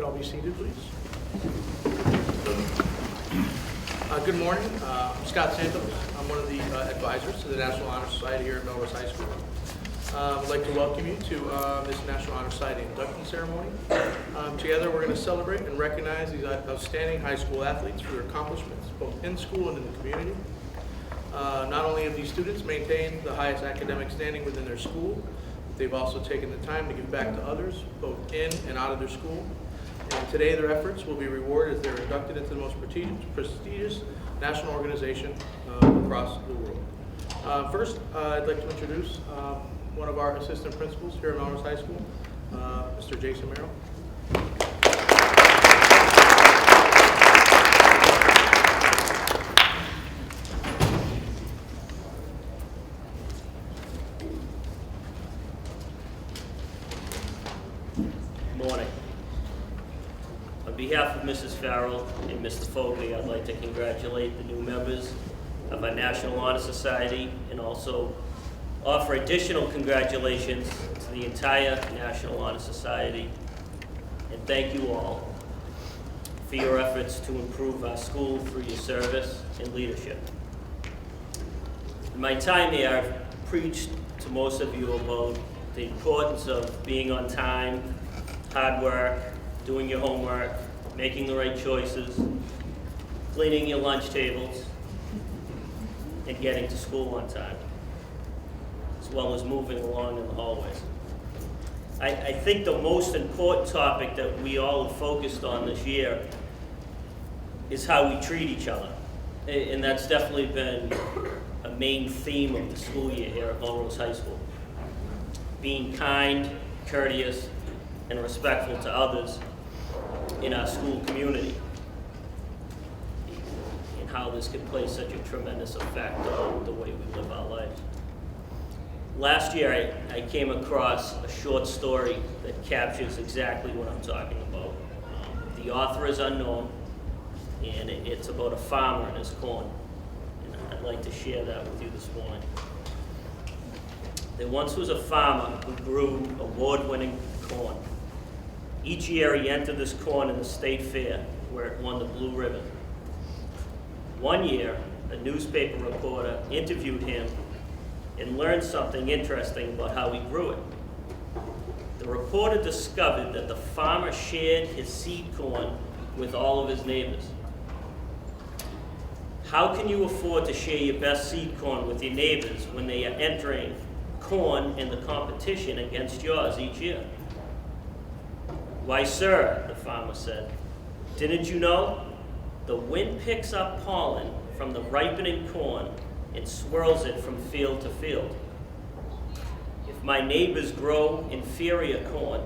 could all be seated, please. Good morning. I'm Scott Santos. I'm one of the advisors to the National Honor Society here at Melrose High School. I'd like to welcome you to this National Honor Society induction ceremony. Together we're going to celebrate and recognize these outstanding high school athletes for their accomplishments, both in school and in the community. Not only have these students maintained the highest academic standing within their school, but they've also taken the time to give back to others, both in and out of their school. And today their efforts will be rewarded as they're inducted into the most prestigious national organization across the world. First, I'd like to introduce one of our assistant principals here at Melrose High School, Mr. Jason Farrell. Morning. On behalf of Mrs. Farrell and Mr. Fogarty, I'd like to congratulate the new members of our National Honor Society and also offer additional congratulations to the entire National Honor Society, and thank you all for your efforts to improve our school through your service and leadership. In my time here, I've preached to most of you about the importance of being on time, hard work, doing your homework, making the right choices, cleaning your lunch tables, and getting to school on time, as well as moving along in the hallways. I think the most important topic that we all have focused on this year is how we treat each other. And that's definitely been a main theme of the school year here at Melrose High School. Being kind, courteous, and respectful to others in our school community, and how this can play such a tremendous effect on the way we live our lives. Last year, I came across a short story that captures exactly what I'm talking about. The author is unknown, and it's about a farmer and his corn. And I'd like to share that with you this morning. There once was a farmer who grew award-winning corn. Each year he entered this corn in the state fair where it won the blue ribbon. One year, a newspaper reporter interviewed him and learned something interesting about how he grew it. The reporter discovered that the farmer shared his seed corn with all of his neighbors. How can you afford to share your best seed corn with your neighbors when they are entering corn in the competition against yours each year? Why, sir, the farmer said, didn't you know? The wind picks up pollen from the ripening corn and swirls it from field to field. If my neighbors grow inferior corn,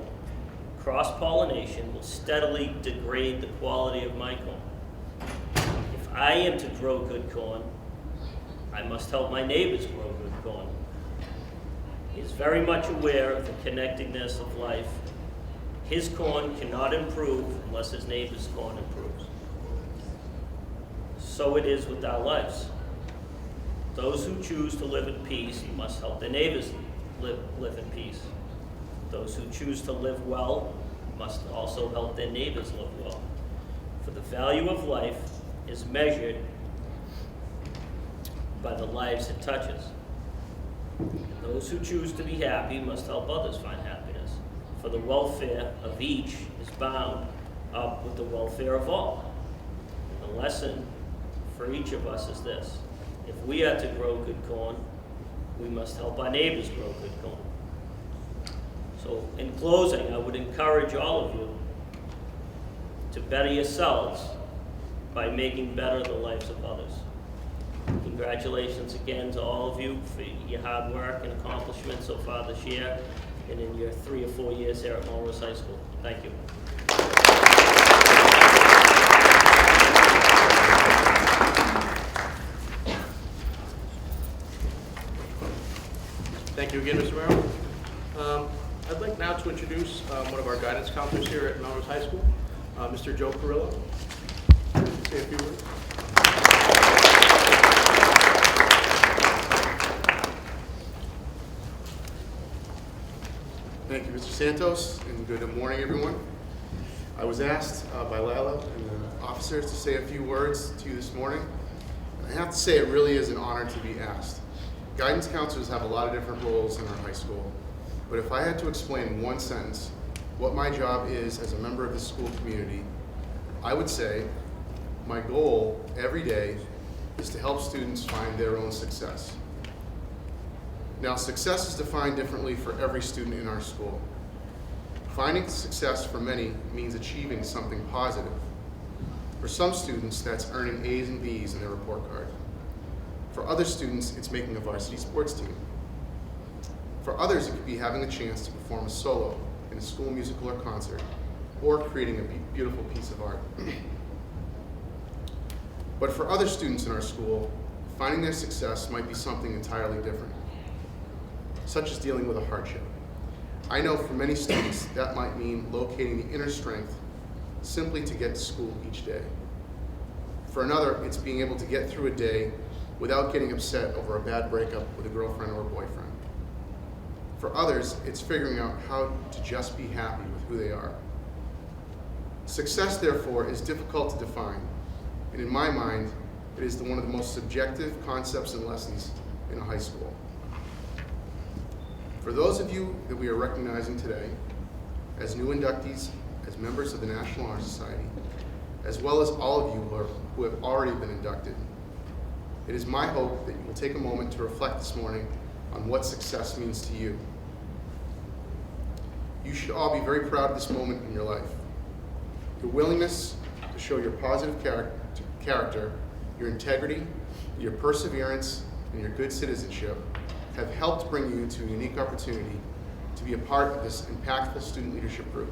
cross-pollination will steadily degrade the quality of my corn. If I am to grow good corn, I must help my neighbors grow good corn. He is very much aware of the connectedness of life. His corn cannot improve unless his neighbor's corn improves. So it is with our lives. Those who choose to live in peace must help their neighbors live in peace. Those who choose to live well must also help their neighbors live well. For the value of life is measured by the lives it touches. Those who choose to be happy must help others find happiness. For the welfare of each is bound up with the welfare of all. And the lesson for each of us is this: if we are to grow good corn, we must help our neighbors grow good corn. So in closing, I would encourage all of you to better yourselves by making better the lives of others. Congratulations again to all of you for your hard work and accomplishments so far this year and in your 3 or 4 years here at Melrose High School. Thank you. Thank you again, Mr. Merrill. I'd like now to introduce one of our guidance counselors here at Melrose High School, Mr. Joe Carrillo. Say a few words. Thank you, Mr. Santos, and good morning, everyone. I was asked by Lala and the officers to say a few words to you this morning. And I have to say it really is an honor to be asked. Guidance counselors have a lot of different roles in our high school, but if I had to explain in one sentence what my job is as a member of the school community, I would say my goal every day is to help students find their own success. Now, success is defined differently for every student in our school. Finding success for many means achieving something positive. For some students, that's earning A's and B's in their report card. For other students, it's making a varsity sports team. For others, it could be having a chance to perform a solo in a school musical or concert, or creating a beautiful piece of art. But for other students in our school, finding their success might be something entirely different, such as dealing with a hardship. I know for many students that might mean locating the inner strength simply to get to school each day. For another, it's being able to get through a day without getting upset over a bad breakup with a girlfriend or a boyfriend. For others, it's figuring out how to just be happy with who they are. Success, therefore, is difficult to define, and in my mind, it is one of the most subjective concepts and lessons in a high school. For those of you that we are recognizing today as new inductees, as members of the National Honor Society, as well as all of you who have already been inducted, it is my hope that you will take a moment to reflect this morning on what success means to you. You should all be very proud of this moment in your life. Your willingness to show your positive character, your integrity, your perseverance, and your good citizenship have helped bring you to a unique opportunity to be a part of this impactful student leadership group.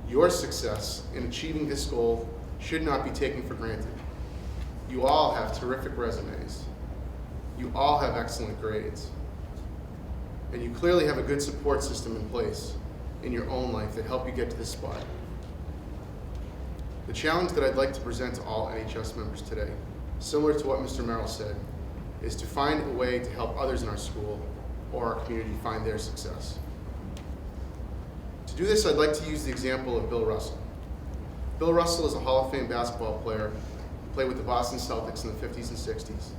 Your success in achieving this goal should not be taken for granted. You all have terrific resumes. You all have excellent grades. And you clearly have a good support system in place in your own life that help you get to this spot. The challenge that I'd like to present to all NHS members today, similar to what Mr. Merrill said, is to find a way to help others in our school or our community find their success. To do this, I'd like to use the example of Bill Russell. Bill Russell is a Hall of Fame basketball player who played with the Boston Celtics in the 50s and 60s.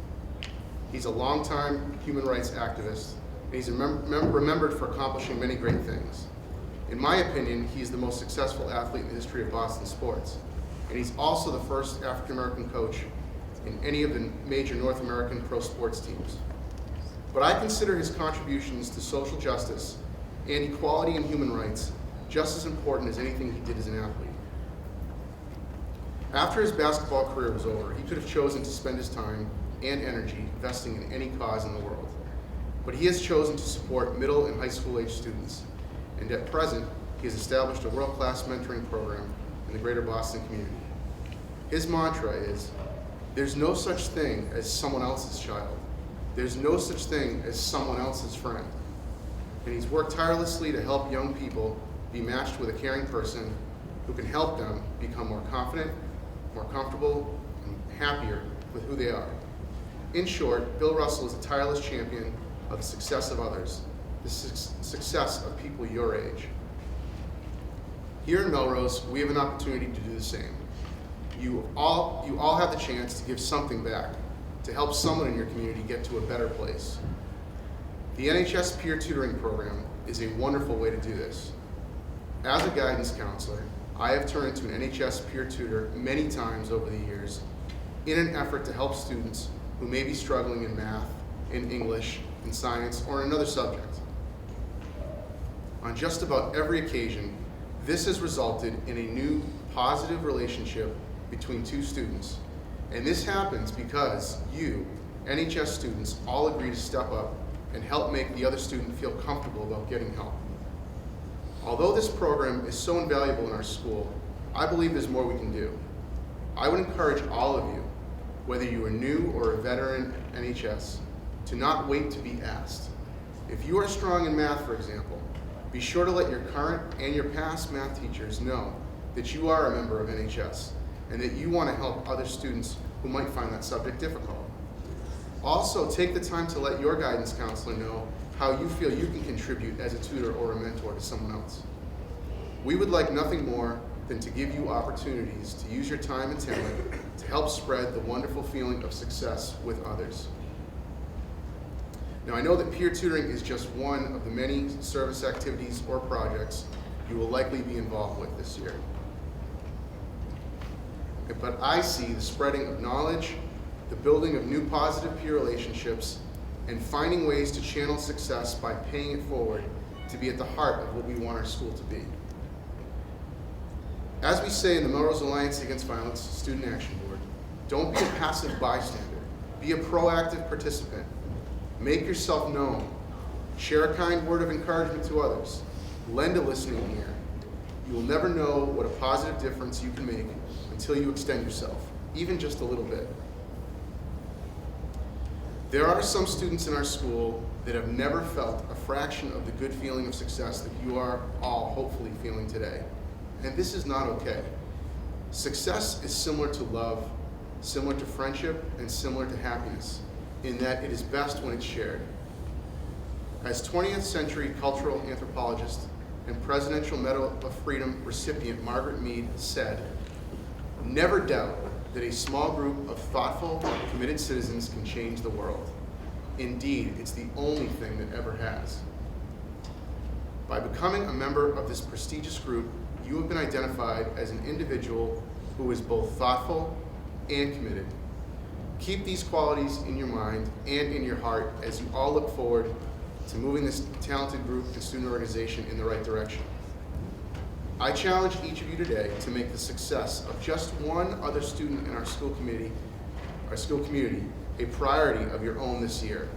He's a longtime human rights activist, and he's remembered for accomplishing many great things. In my opinion, he's the most successful athlete in the history of Boston sports, and he's also the first African-American coach in any of the major North American pro sports teams. But I consider his contributions to social justice and equality and human rights just as important as anything he did as an athlete. After his basketball career was over, he could have chosen to spend his time and energy investing in any cause in the world. But he has chosen to support middle and high school age students, and at present, he has established a world-class mentoring program in the greater Boston community. His mantra is, there's no such thing as someone else's child. There's no such thing as someone else's friend. And he's worked tirelessly to help young people be matched with a caring person who can help them become more confident, more comfortable, and happier with who they are. In short, Bill Russell is a tireless champion of the success of others, the success of people your age. Here in Melrose, we have an opportunity to do the same. You all have the chance to give something back, to help someone in your community get to a better place. The NHS Peer Tutoring Program is a wonderful way to do this. As a guidance counselor, I have turned to an NHS peer tutor many times over the years in an effort to help students who may be struggling in math, in English, in science, or in another subject. On just about every occasion, this has resulted in a new positive relationship between two students. And this happens because you, NHS students, all agree to step up and help make the other student feel comfortable about getting help. Although this program is so invaluable in our school, I believe there's more we can do. I would encourage all of you, whether you are new or a veteran NHS, to not wait to be asked. If you are strong in math, for example, be sure to let your current and your past math teachers know that you are a member of NHS and that you want to help other students who might find that subject difficult. Also, take the time to let your guidance counselor know how you feel you can contribute as a tutor or a mentor to someone else. We would like nothing more than to give you opportunities to use your time and talent to help spread the wonderful feeling of success with others. Now, I know that peer tutoring is just one of the many service activities or projects you will likely be involved with this year. But I see the spreading of knowledge, the building of new positive peer relationships, and finding ways to channel success by paying it forward to be at the heart of what we want our school to be. As we say in the Melrose Alliance Against Violence Student Action Board, don't be a passive bystander. Be a proactive participant. Make yourself known. Share a kind word of encouragement to others. Lend a listening ear. You will never know what a positive difference you can make until you extend yourself, even just a little bit. There are some students in our school that have never felt a fraction of the good feeling of success that you are all hopefully feeling today. And this is not okay. Success is similar to love, similar to friendship, and similar to happiness, in that it is best when it's shared. As 20th century cultural anthropologist and Presidential Medal of Freedom recipient Margaret Mead said, "Never doubt that a small group of thoughtful, committed citizens can change the world. Indeed, it's the only thing that ever has." By becoming a member of this prestigious group, you have been identified as an individual who is both thoughtful and committed. Keep these qualities in your mind and in your heart as you all look forward to moving this talented group and student organization in the right direction. I challenge each of you today to make the success of just one other student in our school community, a priority of your own this year.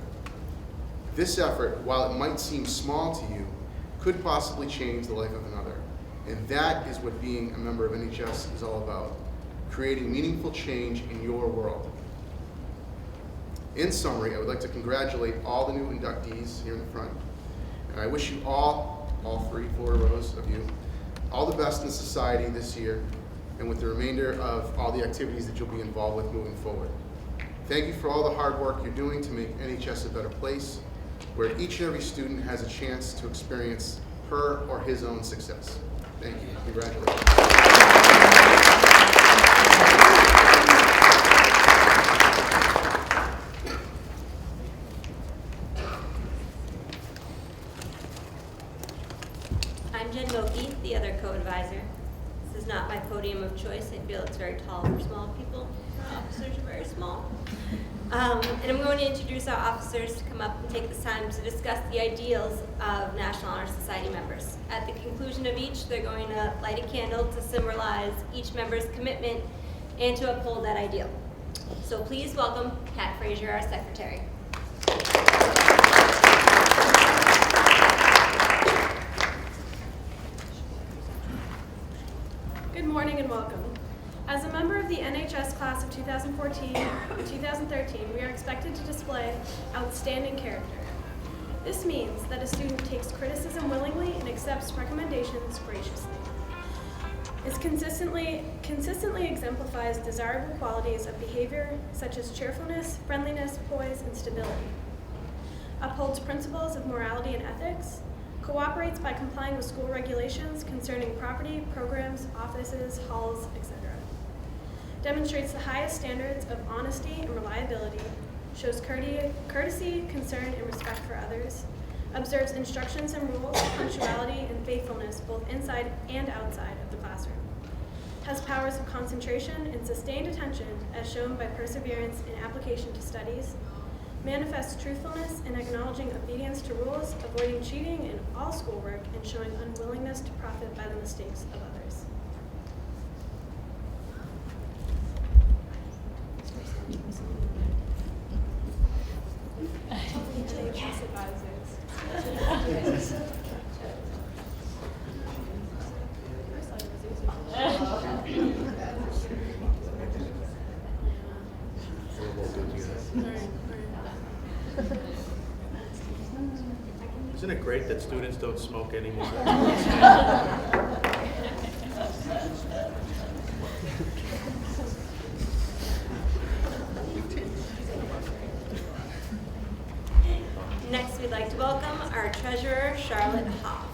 This effort, while it might seem small to you, could possibly change the life of another. And that is what being a member of NHS is all about, creating meaningful change in your world. In summary, I would like to congratulate all the new inductees here in the front. And I wish you all 4 rows of you, all the best in society this year and with the remainder of all the activities that you'll be involved with moving forward. Thank you for all the hard work you're doing to make NHS a better place, where each and every student has a chance to experience her or his own success. Thank you. Congratulations. I'm Jen Goki, the other co-advisor. This is not my podium of choice. I feel it's very tall for small people. Our officers are very small. And I'm going to introduce our officers to come up and take this time to discuss the ideals of National Honor Society members. At the conclusion of each, they're going to light a candle to symbolize each member's commitment and to uphold that ideal. So please welcome Pat Frazier, our secretary. Good morning and welcome. As a member of the NHS class of 2014 and 2013, we are expected to display outstanding character. This means that a student takes criticism willingly and accepts recommendations graciously. It consistently exemplifies desirable qualities of behavior such as cheerfulness, friendliness, poise, and stability. Upholds principles of morality and ethics. Cooperates by complying with school regulations concerning property, programs, offices, halls, etc. Demonstrates the highest standards of honesty and reliability, shows courtesy, concern, and respect for others, observes instructions and rules, punctuality, and faithfulness both inside and outside of the classroom, has powers of concentration and sustained attention as shown by perseverance in application to studies, manifests truthfulness in acknowledging obedience to rules, avoiding cheating in all schoolwork, and showing unwillingness to profit by the mistakes of others. Isn't it great that students don't smoke anymore? Next, we'd like to welcome our treasurer, Charlotte Hoff.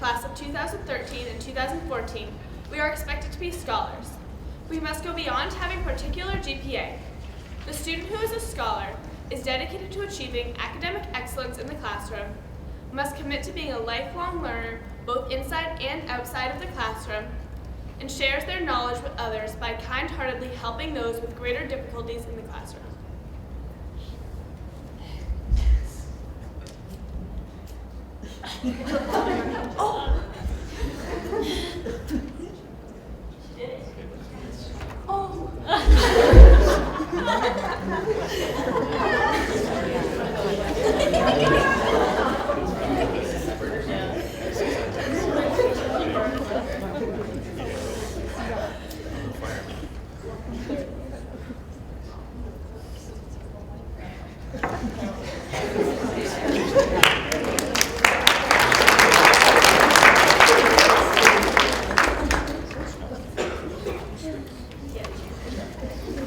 class of 2013 and 2014, we are expected to be scholars. We must go beyond having particular GPA. The student who is a scholar is dedicated to achieving academic excellence in the classroom, must commit to being a lifelong learner both inside and outside of the classroom, and shares their knowledge with others by kind-heartedly helping those with greater difficulties in the classroom.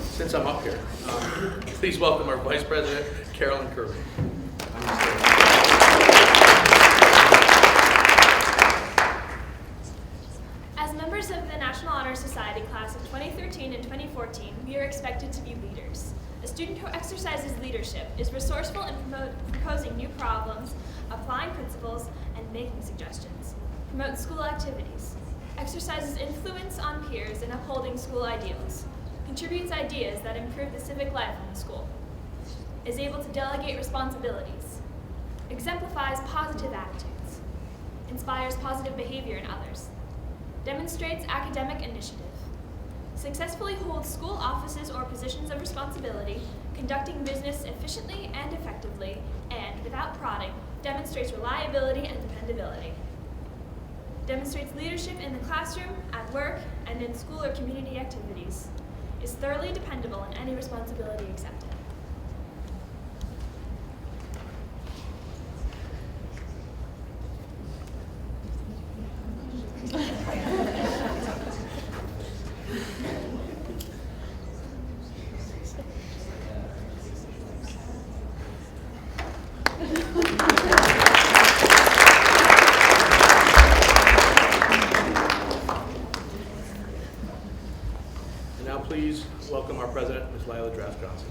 Since I'm up here, please welcome our Vice President, Carolyn Kirby. As members of the National Honor Society class of 2013 and 2014, we are expected to be leaders. A student who exercises leadership is resourceful in proposing new problems, applying principles, and making suggestions. Promotes school activities. Exercises influence on peers in upholding school ideals. Contributes ideas that improve the civic life in the school. Is able to delegate responsibilities. Exemplifies positive attitudes. Inspires positive behavior in others. Demonstrates academic initiative. Successfully holds school offices or positions of responsibility, conducting business efficiently and effectively, and, without prodding, demonstrates reliability and dependability. Demonstrates leadership in the classroom, at work, and in school or community activities. Is thoroughly dependable in any responsibility accepted. Now please welcome our President, Ms. Lila Draft Johnson.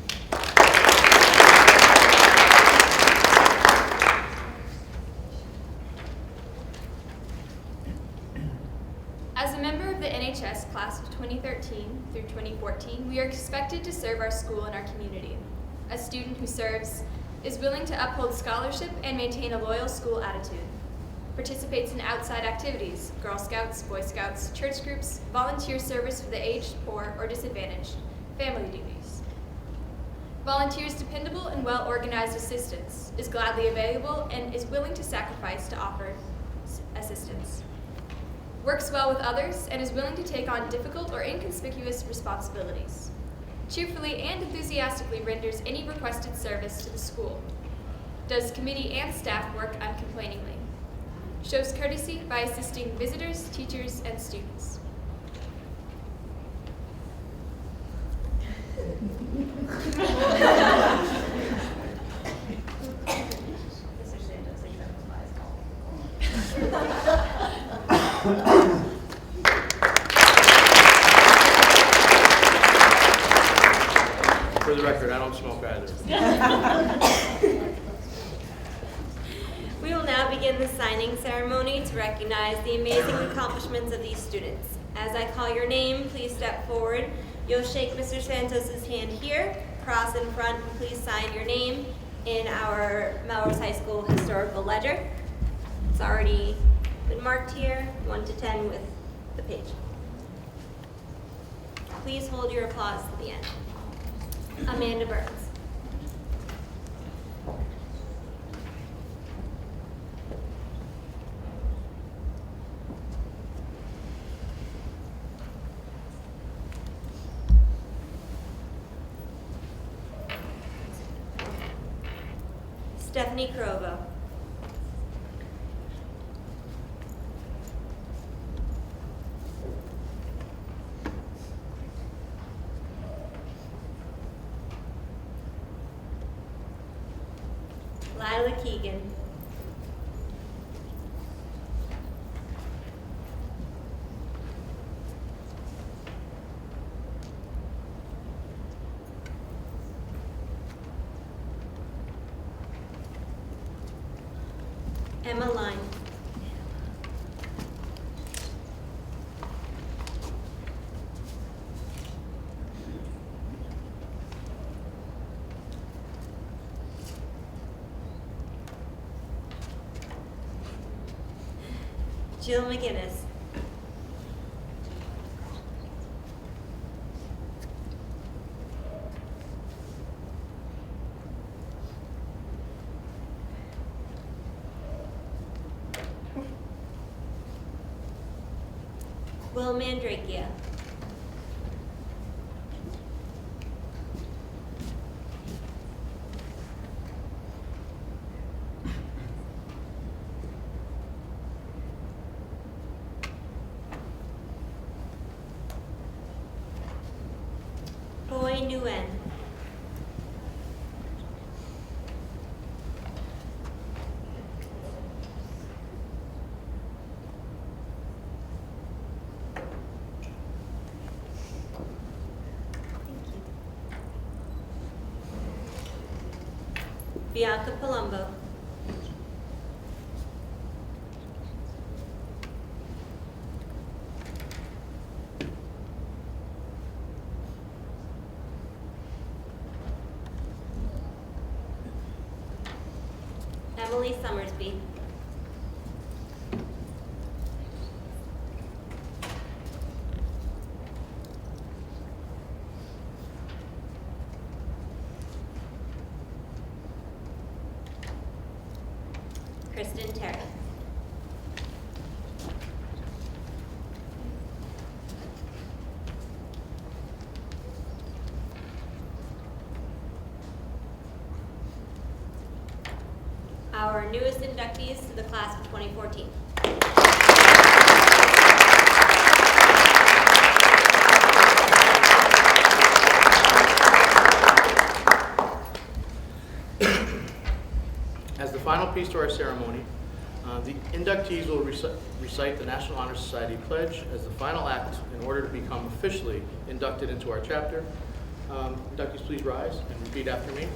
As a member of the NHS class of 2013 through 2014, we are expected to serve our school and our community. A student who serves is willing to uphold scholarship and maintain a loyal school attitude. Participates in outside activities, Girl Scouts, Boy Scouts, church groups, volunteer service for the aged, poor, or disadvantaged, family duties. Volunteers dependable and well-organized assistance, is gladly available, and is willing to sacrifice to offer assistance. Works well with others and is willing to take on difficult or inconspicuous responsibilities. Cheerfully and enthusiastically renders any requested service to the school. Does committee and staff work uncomplainingly. Shows courtesy by assisting visitors, teachers, and students. For the record, I don't smoke either. We will now begin the signing ceremony to recognize the amazing accomplishments of these students. As I call your name, please step forward. You'll shake Mr. Santos' hand here, cross in front, and please sign your name in our Melrose High School historical ledger. It's already been marked here, 1 to 10 with the page. Please hold your applause to the end. Amanda Burns. Stephanie Crovo. Lila Keegan. Emma Line. Jill McGinnis. Will Mandrakia. Boy Nguyen. Bianca Palumbo. Emily Summersby. Kristen Terry. Our newest inductees to the class of 2014. As the final piece to our ceremony, the inductees will recite the National Honor Society Pledge as the final act in order to become officially inducted into our chapter. Inductees, please rise and repeat after me.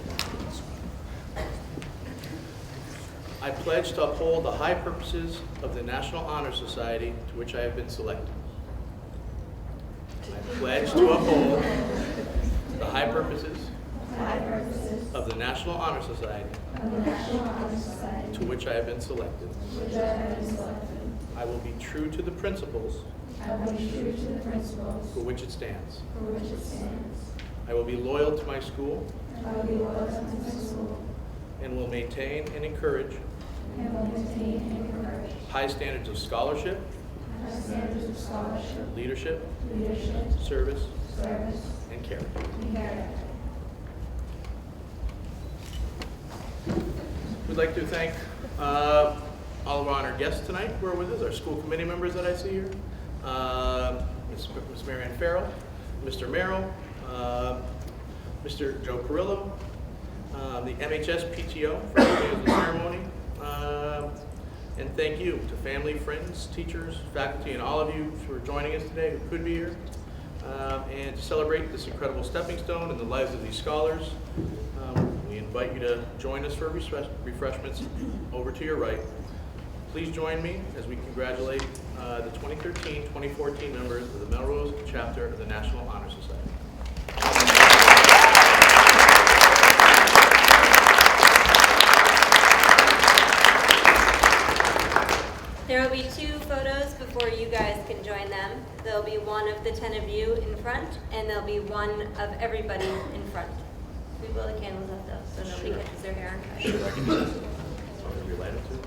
I pledge to uphold the high purposes of the National Honor Society to which I have been selected. I pledge to uphold the high purposes of the National Honor Society to which I have been selected. I will be true to the principles for which it stands. I will be loyal to my school and will maintain and encourage high standards of scholarship, leadership, service, and character. We'd like to thank all of our honored guests tonight who are with us, our school committee members that I see here, Ms. Mary Ann Farrell, Mr. Merrill, Mr. Joe Carrillo, the MHS PTO for the ceremony, and thank you to family, friends, teachers, faculty, and all of you for joining us today who could be here, and to celebrate this incredible stepping stone in the lives of these scholars. We invite you to join us for refreshments over to your right. Please join me as we congratulate the 2013-2014 members of the Melrose chapter of the National Honor Society. There will be 2 photos before you guys can join them. There'll be one of the 10 of you in front, and there'll be one of everybody in front. We blow the candles up though, so nobody catches their hair on fire. Sure, I can do this. I'll be related to it.